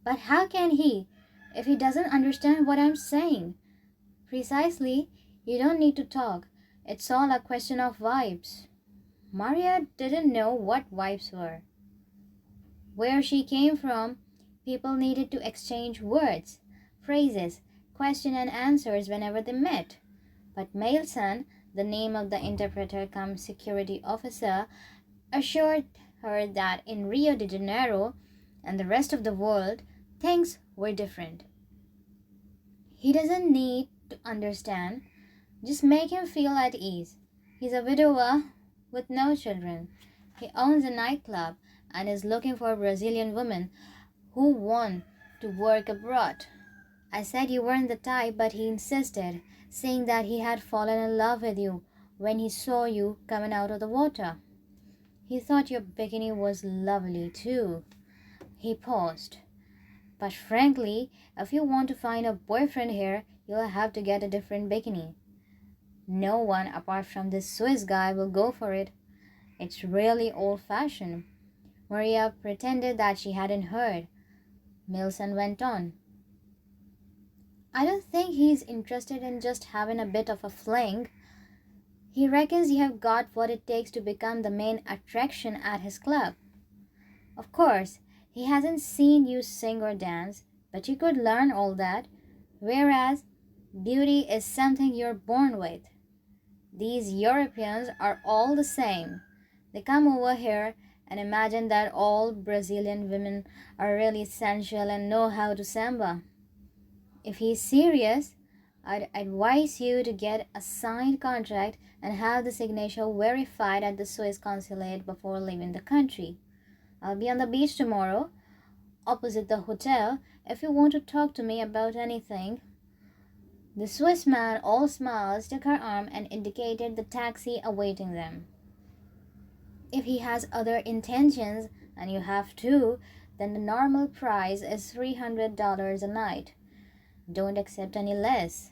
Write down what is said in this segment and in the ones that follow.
But how can he, if he doesn't understand what I'm saying? Precisely, you don't need to talk. It's all a question of vibes. Maria didn't know what vibes were. Where she came from, people needed to exchange words, phrases, question and answers whenever they met. But Mailson, the name of the interpreter cum security officer, assured her that in Rio de Janeiro and the rest of the world, things were different. He doesn't need to understand, just make him feel at ease. He's a widower with no children. He owns a nightclub and is looking for Brazilian women who want to work abroad. I said you weren't the type, but he insisted, saying that he had fallen in love with you when he saw you coming out of the water. He thought your bikini was lovely too. He paused. But frankly, if you want to find a boyfriend here, you'll have to get a different bikini. No one apart from this Swiss guy will go for it. It's really old-fashioned. Maria pretended that she hadn't heard. Milson went on. I don't think he's interested in just having a bit of a fling. He reckons you have got what it takes to become the main attraction at his club. Of course, he hasn't seen you sing or dance, but you could learn all that, whereas beauty is something you're born with. These Europeans are all the same. They come over here and imagine that all Brazilian women are really sensual and know how to samba. If he's serious, I'd advise you to get a signed contract and have the signature verified at the Swiss consulate before leaving the country. I'll be on the beach tomorrow, opposite the hotel, if you want to talk to me about anything. The Swiss man, all smiles, took her arm and indicated the taxi awaiting them. If he has other intentions, and you have too, then the normal price is $300 a night. Don't accept any less.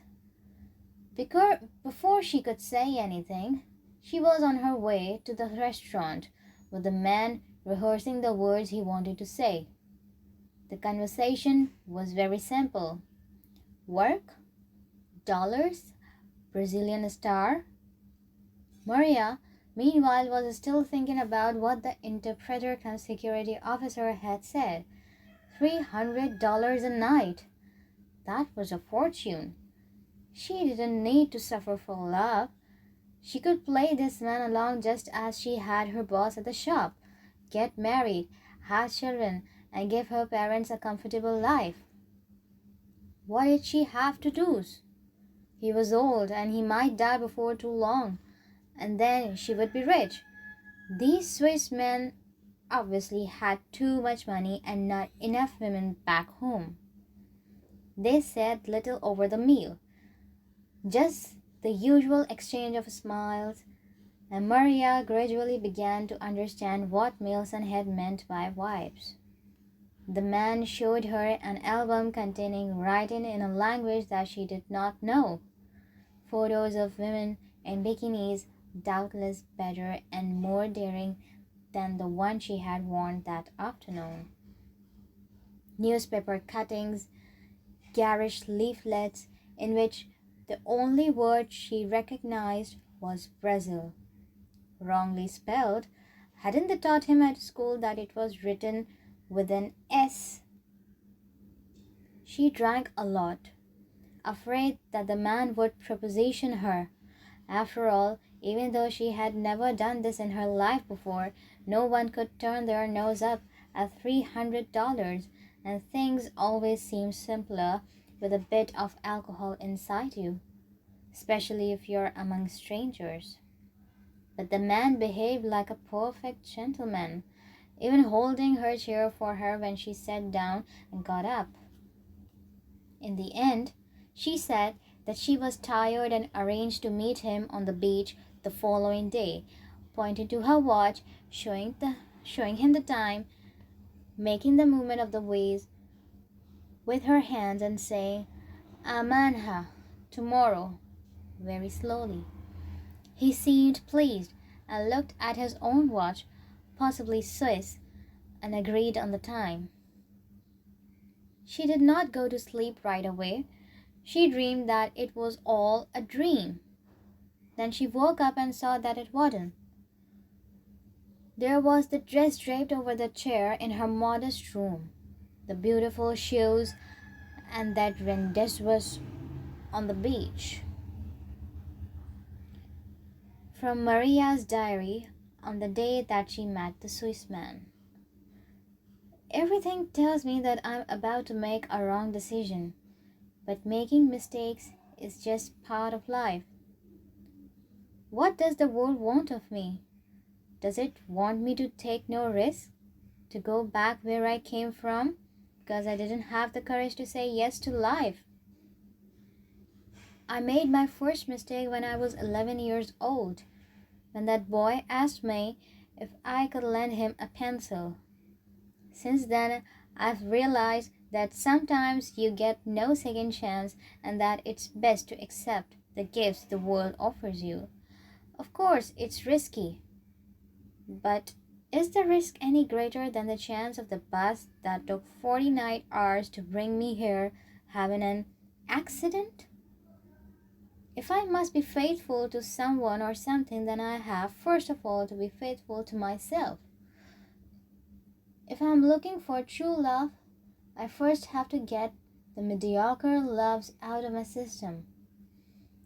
Before she could say anything, she was on her way to the restaurant with the man rehearsing the words he wanted to say. The conversation was very simple. Work? Dollars? Brazilian star? Maria, meanwhile, was still thinking about what the interpreter cum security officer had said. $300 a night. That was a fortune. She didn't need to suffer for love. She could play this man along just as she had her boss at the shop, get married, have children, and give her parents a comfortable life. What did she have to lose? He was old and he might die before too long, and then she would be rich. These Swiss men obviously had too much money and not enough women back home. They said little over the meal, just the usual exchange of smiles, and Maria gradually began to understand what Milson had meant by vibes. The man showed her an album containing writing in a language that she did not know, photos of women in bikinis, doubtless better and more daring than the one she had worn that afternoon, newspaper cuttings, garish leaflets in which the only word she recognized was Brazil. Wrongly spelled, hadn't they taught him at school that it was written with an S? She drank a lot, afraid that the man would proposition her. After all, even though she had never done this in her life before, no one could turn their nose up at $300, and things always seem simpler with a bit of alcohol inside you, especially if you're among strangers. But the man behaved like a perfect gentleman, even holding her chair for her when she sat down and got up. In the end, she said that she was tired and arranged to meet him on the beach the following day, pointing to her watch, showing him the time, making the movement of the waves with her hands and saying, Amanhã, tomorrow, very slowly. He seemed pleased and looked at his own watch, possibly Swiss, and agreed on the time. She did not go to sleep right away. She dreamed that it was all a dream. Then she woke up and saw that it wasn't. There was the dress draped over the chair in her modest room, the beautiful shoes, and that rendezvous on the beach. From Maria's diary on the day that she met the Swiss man. Everything tells me that I'm about to make a wrong decision, but making mistakes is just part of life. What does the world want of me? Does it want me to take no risk? To go back where I came from because I didn't have the courage to say yes to life? I made my first mistake when I was 11 years old, when that boy asked me if I could lend him a pencil. Since then, I've realized that sometimes you get no second chance and that it's best to accept the gifts the world offers you. Of course, it's risky, but is the risk any greater than the chance of the bus that took 49 hours to bring me here having an accident? If I must be faithful to someone or something, then I have, first of all, to be faithful to myself. If I'm looking for true love, I first have to get the mediocre loves out of my system.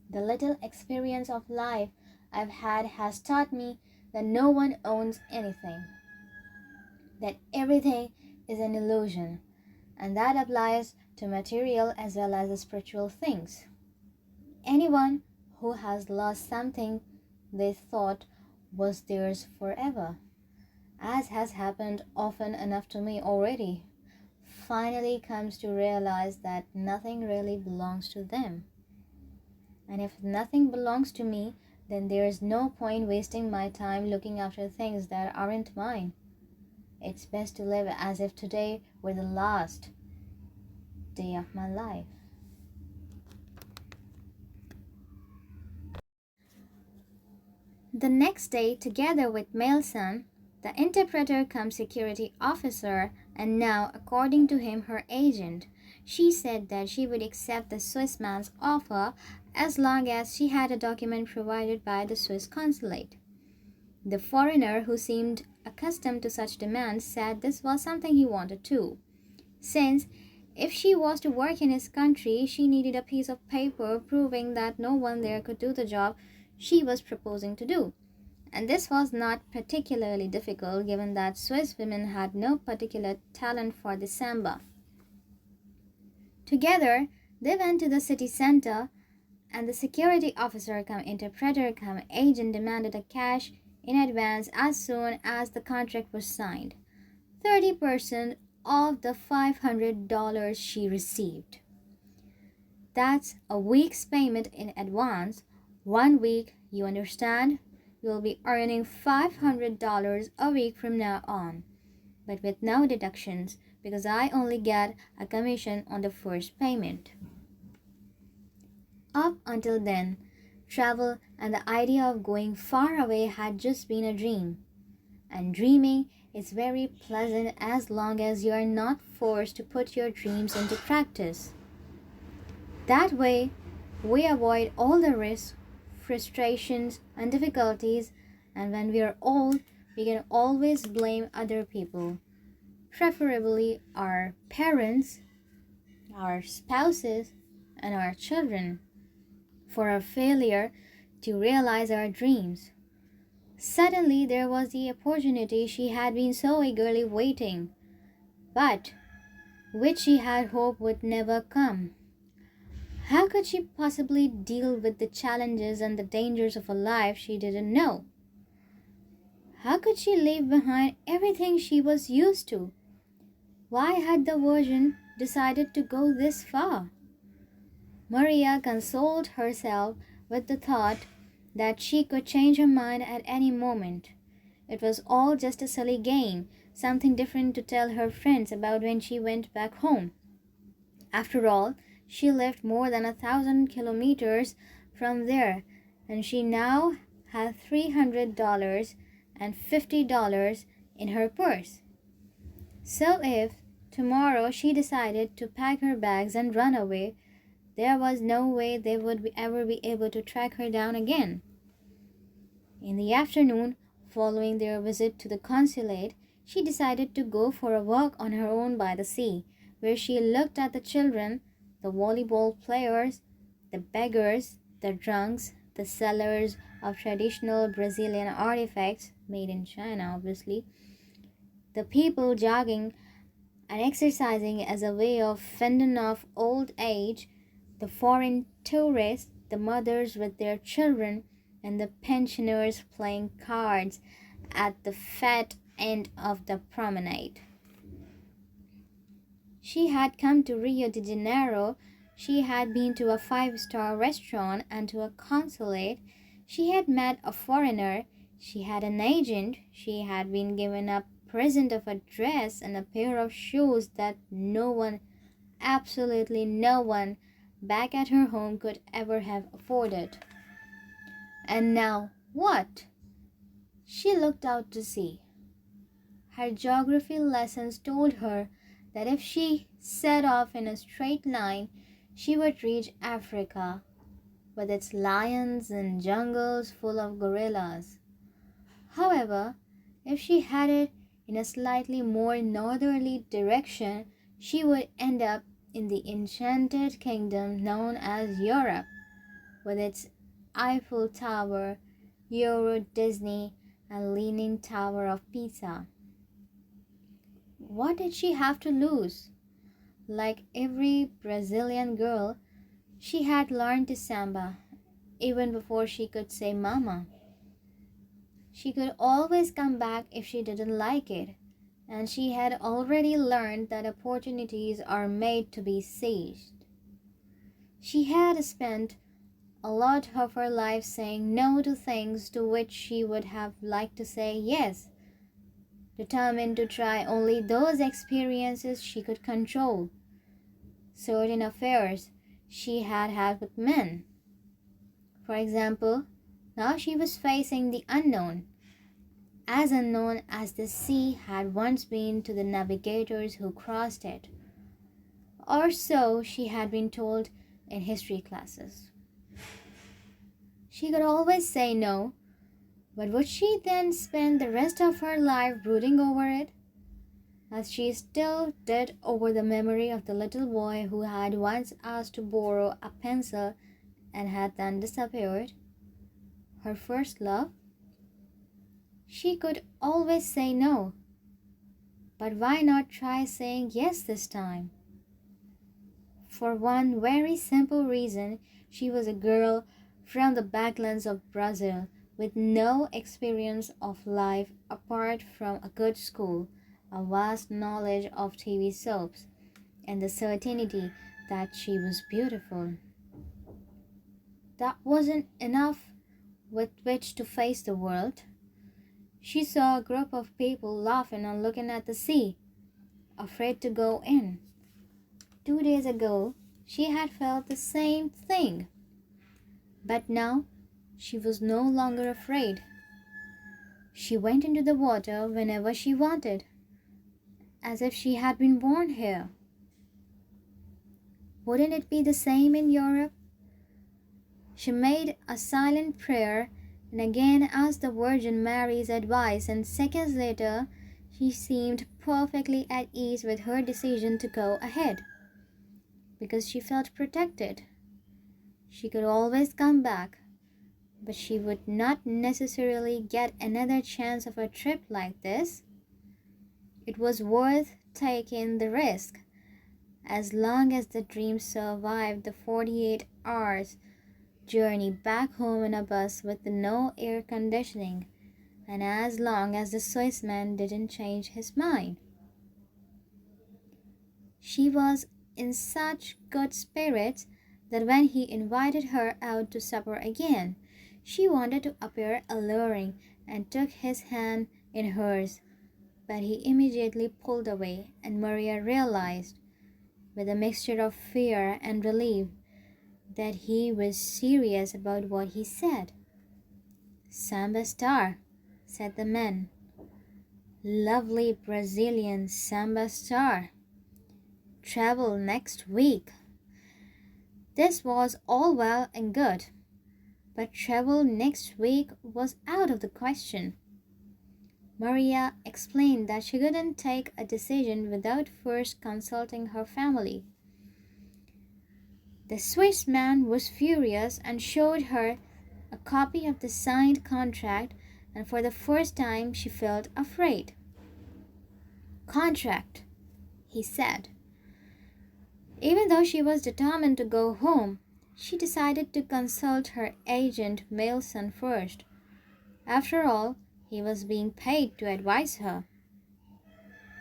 The little experience of life I've had has taught me that no one owns anything, that everything is an illusion, and that applies to material as well as the spiritual things. Anyone who has lost something they thought was theirs forever, as has happened often enough to me already, finally comes to realize that nothing really belongs to them. And if nothing belongs to me, then there is no point wasting my time looking after things that aren't mine. It's best to live as if today were the last day of my life. The next day, together with Mailson, the interpreter cum security officer, and now, according to him, her agent, she said that she would accept the Swiss man's offer as long as she had a document provided by the Swiss consulate. The foreigner, who seemed accustomed to such demands, said this was something he wanted too, since if she was to work in his country, she needed a piece of paper proving that no one there could do the job she was proposing to do. And this was not particularly difficult, given that Swiss women had no particular talent for the samba. Together, they went to the city center, and the security officer cum interpreter cum agent demanded a cash in advance as soon as the contract was signed, 30% of the $500 she received. That's a week's payment in advance. 1 week, you understand? You'll be earning $500 a week from now on, but with no deductions, because I only get a commission on the first payment. Up until then, travel and the idea of going far away had just been a dream. And dreaming is very pleasant as long as you are not forced to put your dreams into practice. That way, we avoid all the risks, frustrations, and difficulties, and when we are old, we can always blame other people, preferably our parents, our spouses, and our children, for our failure to realize our dreams. Suddenly, there was the opportunity she had been so eagerly waiting, but which she had hoped would never come. How could she possibly deal with the challenges and the dangers of a life she didn't know? How could she leave behind everything she was used to? Why had the Virgin decided to go this far? Maria consoled herself with the thought that she could change her mind at any moment. It was all just a silly game, something different to tell her friends about when she went back home. After all, she lived more than 1,000 kilometers from there, and she now had $300 and $50 in her purse. So if Tomorrow she decided to pack her bags and run away. There was no way they would ever be able to track her down again. In the afternoon, following their visit to the consulate, she decided to go for a walk on her own by the sea, where she looked at the children, the volleyball players, the beggars, the drunks, the sellers of traditional Brazilian artifacts, made in China obviously, the people jogging and exercising as a way of fending off old age, the foreign tourists, the mothers with their children, and the pensioners playing cards at the fat end of the promenade. She had come to Rio de Janeiro. She had been to a five-star restaurant and to a consulate. She had met a foreigner. She had an agent. She had been given a present of a dress and a pair of shoes that no one, absolutely no one, back at her home could ever have afforded. And now what? She looked out to sea. Her geography lessons told her that if she set off in a straight line, she would reach Africa, with its lions and jungles full of gorillas. However, if she headed in a slightly more northerly direction, she would end up in the enchanted kingdom known as Europe, with its Eiffel Tower, Euro Disney, and Leaning Tower of Pisa. What did she have to lose? Like every Brazilian girl, she had learned to samba even before she could say mama. She could always come back if she didn't like it, and she had already learned that opportunities are made to be seized. She had spent a lot of her life saying no to things to which she would have liked to say yes, determined to try only those experiences she could control. Certain affairs she had had with men. For example, now she was facing the unknown, as unknown as the sea had once been to the navigators who crossed it. Or so she had been told in history classes. She could always say no, but would she then spend the rest of her life brooding over it, as she still did over the memory of the little boy who had once asked to borrow a pencil and had then disappeared? Her first love? She could always say no, but why not try saying yes this time? For one very simple reason, she was a girl from the backlands of Brazil with no experience of life apart from a good school, a vast knowledge of TV soaps, and the certainty that she was beautiful. That wasn't enough with which to face the world. She saw a group of people laughing and looking at the sea, afraid to go in. 2 days ago, she had felt the same thing. But now, she was no longer afraid. She went into the water whenever she wanted, as if she had been born here. Wouldn't it be the same in Europe? She made a silent prayer and again asked the Virgin Mary's advice, and seconds later, she seemed perfectly at ease with her decision to go ahead, because she felt protected. She could always come back, but she would not necessarily get another chance of a trip like this. It was worth taking the risk, as long as the dream survived the 48 hours journey back home in a bus with no air conditioning, and as long as the Swissman didn't change his mind. She was in such good spirits that when he invited her out to supper again, she wanted to appear alluring and took his hand in hers, but he immediately pulled away, and Maria realized, with a mixture of fear and relief, that he was serious about what he said. "Samba star," said the man. "Lovely Brazilian samba star." travel next week. This was all well and good, but travel next week was out of the question. Maria explained that she couldn't take a decision without first consulting her family. The Swiss man was furious and showed her a copy of the signed contract, and for the first time she felt afraid. "Contract," he said. Even though she was determined to go home, she decided to consult her agent Mailson first. After all, he was being paid to advise her.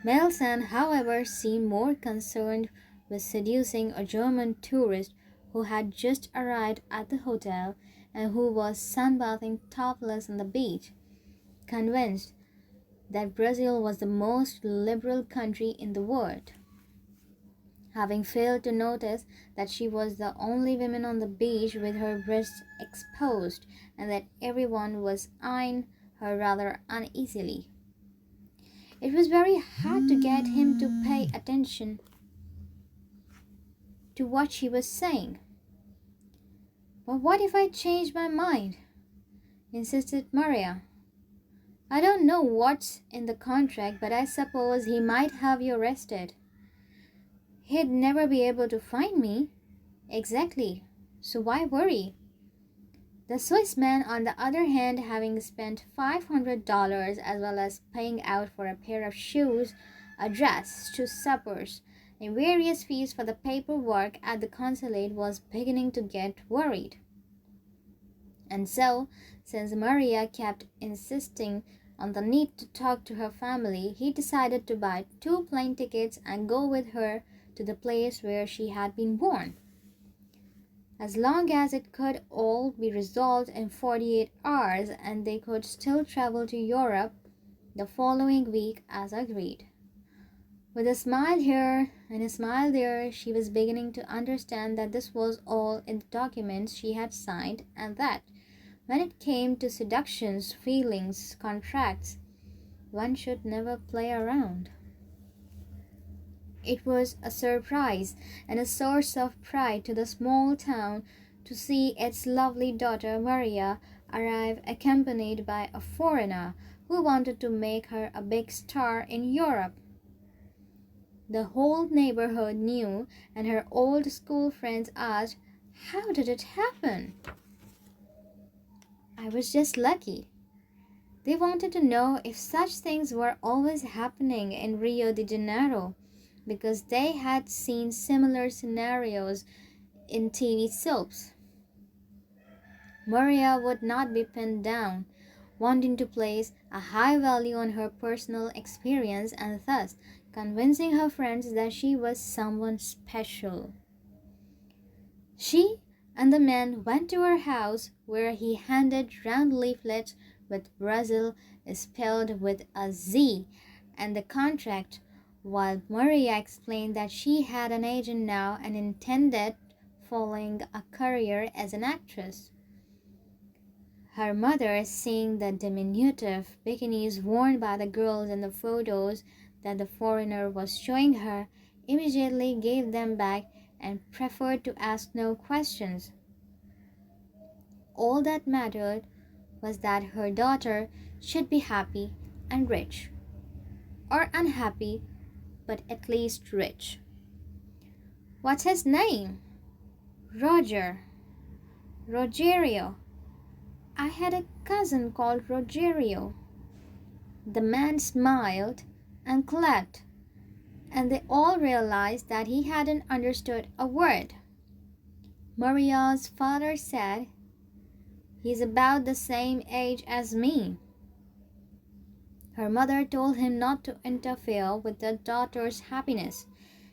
Mailson, however, seemed more concerned with seducing a German tourist who had just arrived at the hotel and who was sunbathing topless on the beach, convinced that Brazil was the most liberal country in the world. Having failed to notice that she was the only woman on the beach with her breasts exposed and that everyone was eyeing her rather uneasily. It was very hard to get him to pay attention to what she was saying. "But what if I change my mind?" insisted Maria. "I don't know what's in the contract, but I suppose he might have you arrested." "He'd never be able to find me." "Exactly. So why worry?" The Swiss man, on the other hand, having spent $500 as well as paying out for a pair of shoes, a dress, 2 suppers, and various fees for the paperwork at the consulate, was beginning to get worried. And so, since Maria kept insisting on the need to talk to her family, he decided to buy 2 plane tickets and go with her to the place where she had been born, as long as it could all be resolved in 48 hours and they could still travel to Europe the following week as agreed. With a smile here and a smile there, she was beginning to understand that this was all in the documents she had signed, and that, when it came to seductions, feelings, contracts, one should never play around. It was a surprise and a source of pride to the small town to see its lovely daughter Maria arrive accompanied by a foreigner who wanted to make her a big star in Europe. The whole neighborhood knew, and her old school friends asked, "How did it happen?" "I was just lucky." They wanted to know if such things were always happening in Rio de Janeiro, because they had seen similar scenarios in TV soaps. Maria would not be pinned down, wanting to place a high value on her personal experience and thus convincing her friends that she was someone special. She and the man went to her house, where he handed round leaflets with Brazil spelled with a Z and the contract, while Maria explained that she had an agent now and intended following a career as an actress. Her mother, seeing the diminutive bikinis worn by the girls in the photos that the foreigner was showing her, immediately gave them back and preferred to ask no questions. All that mattered was that her daughter should be happy and rich, or unhappy, but at least rich. "What's his name?" "Roger." "Rogerio. I had a cousin called Rogerio." The man smiled and clapped, and they all realized that he hadn't understood a word. Maria's father said, "He's about the same age as me." Her mother told him not to interfere with their daughter's happiness,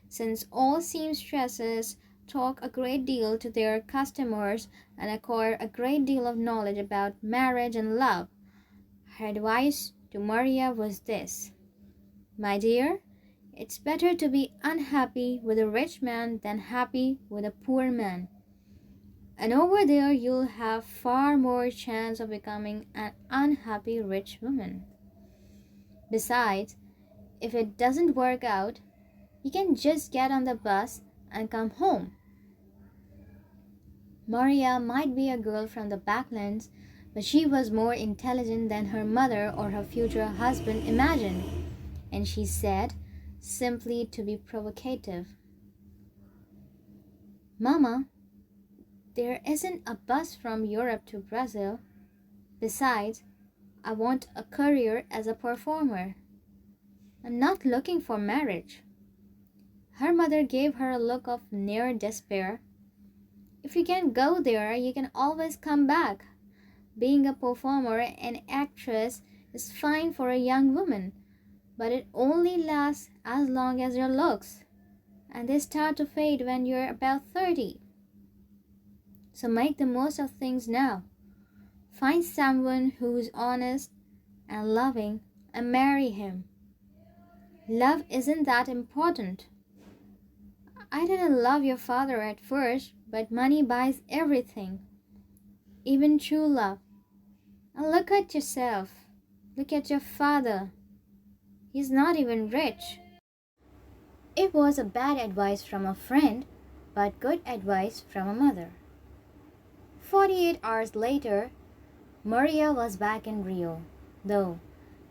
since all seamstresses talk a great deal to their customers and acquire a great deal of knowledge about marriage and love. Her advice to Maria was this: "My dear, it's better to be unhappy with a rich man than happy with a poor man. And over there you'll have far more chance of becoming an unhappy rich woman. Besides, if it doesn't work out, You can just get on the bus and come home. Maria might be a girl from the backlands, but she was more intelligent than her mother or her future husband imagined, and she said, simply to be provocative, "Mama, there isn't a bus from Europe to Brazil. Besides, I want a career as a performer. I'm not looking for marriage." Her mother gave her a look of near despair. "If you can't go there, you can always come back. Being a performer and actress is fine for a young woman, but it only lasts as long as your looks, and they start to fade when you're about 30. So make the most of things now. Find someone who's honest and loving and marry him. Love isn't that important. I didn't love your father at first, but money buys everything, even true love. And look at yourself. Look at your father. He's not even rich." It was a bad advice from a friend, but good advice from a mother. 48 hours later, Maria was back in Rio, though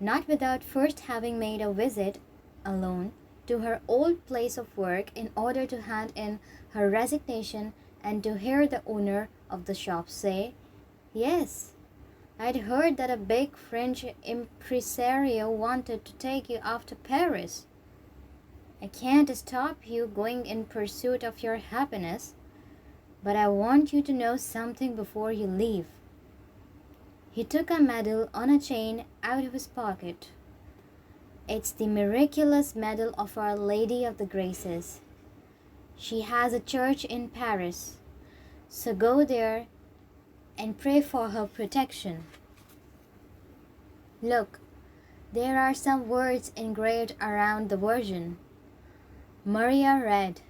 not without first having made a visit, alone, to her old place of work in order to hand in her resignation and to hear the owner of the shop say, "Yes, I'd heard that a big French impresario wanted to take you off to Paris. I can't stop you going in pursuit of your happiness, but I want you to know something before you leave." He took a medal on a chain out of his pocket. "It's the miraculous medal of Our Lady of the Graces. She has a church in Paris, so go there and pray for her protection. Look, there are some words engraved around the Virgin." Maria read,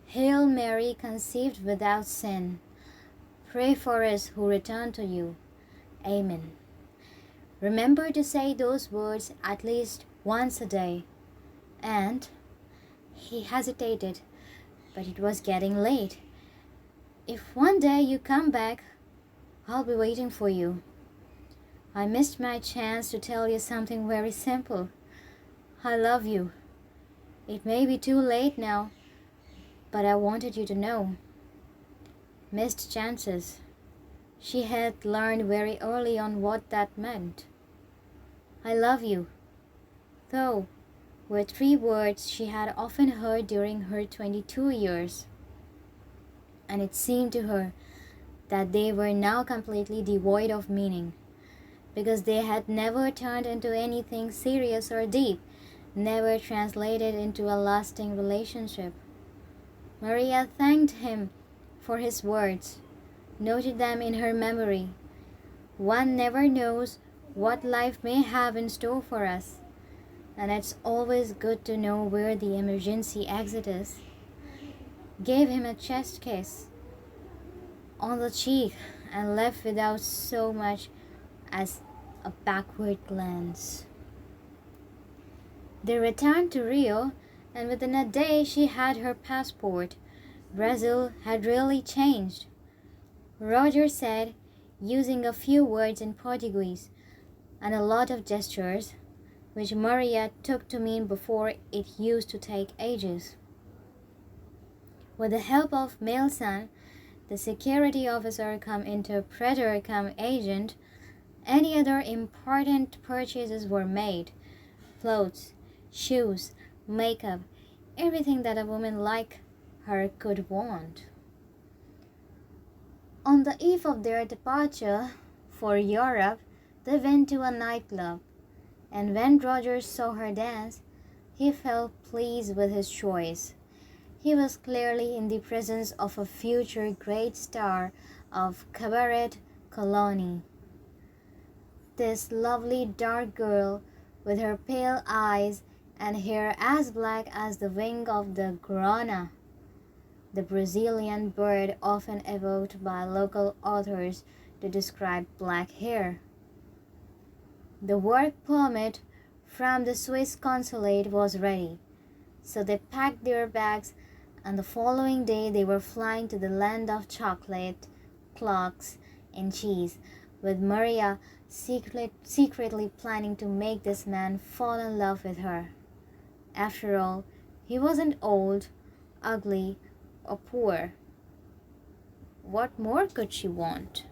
"Hail Mary, conceived without sin. Pray for us who return to you. Amen. Remember to say those words at least once a day." And he hesitated, but it was getting late. "If one day you come back, I'll be waiting for you. I missed my chance to tell you something very simple. I love you. It may be too late now, but I wanted you to know." Missed chances. She had learned very early on what that meant. "I love you," though, were 3 words she had often heard during her 22 years. And it seemed to her that they were now completely devoid of meaning, because they had never turned into anything serious or deep, never translated into a lasting relationship. Maria thanked him for his words, noted them in her memory. One never knows what life may have in store for us, and it's always good to know where the emergency exit is. Gave him a chest kiss on the cheek and left without so much as a backward glance. They returned to Rio, and within a day she had her passport. Brazil had really changed, Roger said, using a few words in Portuguese and a lot of gestures, which Maria took to mean before it used to take ages. With the help of Mailson, the security officer come interpreter come agent, any other important purchases were made. Clothes, shoes, makeup, everything that a woman like her could want. On the eve of their departure for Europe, they went to a nightclub, and when Roger saw her dance, he felt pleased with his choice. He was clearly in the presence of a future great star of cabaret colony. This lovely dark girl, with her pale eyes and hair as black as the wing of the grana, the Brazilian bird often evoked by local authors to describe black hair. The work permit from the Swiss consulate was ready, So they packed their bags, and the following day they were flying to the land of chocolate, clocks, and cheese, with Maria secretly planning to make this man fall in love with her. After all, he wasn't old, ugly, or poor. What more could she want?